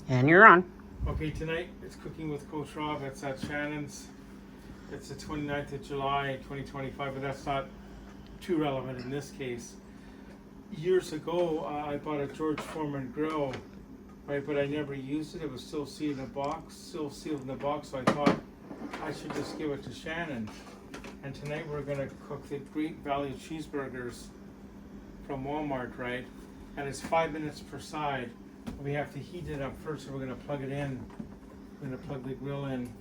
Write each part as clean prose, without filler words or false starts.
And you're on. Okay, tonight it's Cooking with Coach Rob. It's at Shannon's. It's the 29th of July, 2025, but that's not too relevant in this case. Years ago, I bought a George Foreman grill, right? But I never used it. It was still sealed in the box, so I thought I should just give it to Shannon. And tonight we're gonna cook the Great Value cheeseburgers from Walmart, right? And it's 5 minutes per side. We have to heat it up first, so we're gonna plug it in. We're gonna plug the grill in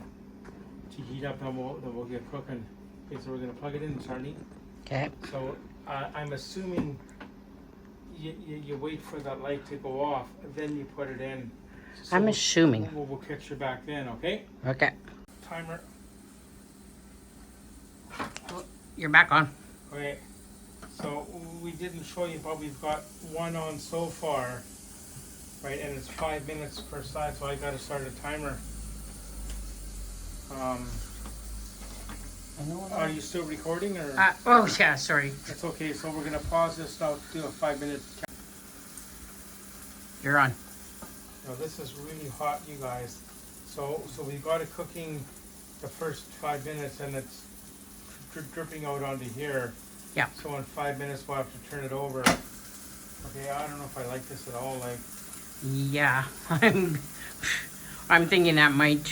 to heat up, and we'll get cooking. Okay, so we're gonna plug it in, Charlie. Okay. So I'm assuming you wait for that light to go off, and then you put it in. So I'm assuming. We'll catch you back then, okay? Okay. Timer. You're back on. Okay. So we didn't show you, but we've got one on so far, right? And it's 5 minutes per side, so I got to start a timer. Are you still recording, or? Oh yeah, sorry. It's okay. So we're gonna pause this now. Do a 5 minute. You're on. Now this is really hot, you guys. So we got it cooking the first 5 minutes, and it's dripping out onto here. Yeah. So in 5 minutes we'll have to turn it over. Okay. I don't know if I like this at all. Like. Yeah, I'm thinking that might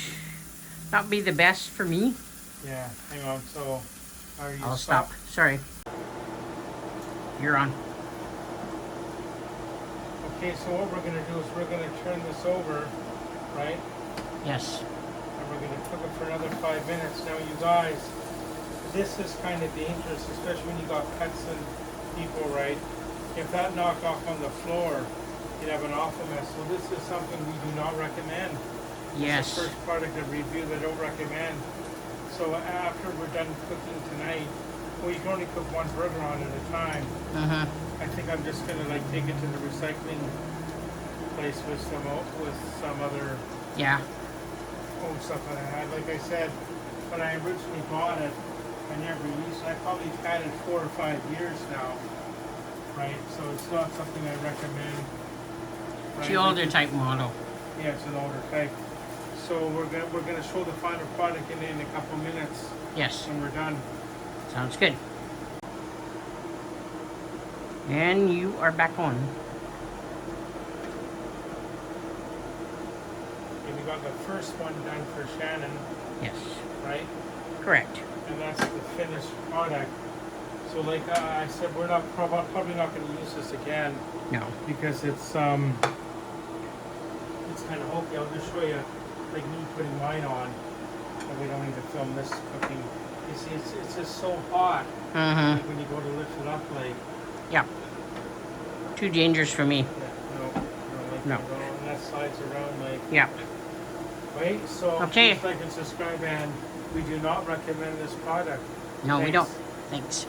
not be the best for me. Yeah. Hang on. So. Are you I'll stop. Sorry. You're on. Okay. So what we're gonna do is we're gonna turn this over, right? Yes. And we're going to cook it for another 5 minutes. Now, you guys, this is kind of dangerous, especially when you got pets and people, right? If that knocked off on the floor, you'd have an awful mess. So this is something we do not recommend. Yes. It's the first product of review that I don't recommend. So after we're done cooking tonight, well, you can only cook one burger on at a time. I think I'm just going to take it to the recycling place with some other old stuff that I had. Like I said, when I originally bought it, I never used it. I probably had it 4 or 5 years now, right? So it's not something I recommend. It's the older type model. Yeah, it's an older type. So we're gonna show the final product in a couple minutes. Yes. When we're done. Sounds good. And you are back on. We got the first one done for Shannon. Yes. Right? Correct. And that's the finished product. So like I said, we're not probably not going to use this again. No. Because it's kind of hokey. I'll just show you like me putting mine on. And we don't need to film this cooking. You see, it's just so hot. Like when you go to lift it up, like. Yeah. Too dangerous for me. Yeah, No. And that slides around like. Yeah. Right, so okay. Please like and subscribe, and we do not recommend this product. No, Thanks. we don't. Thanks.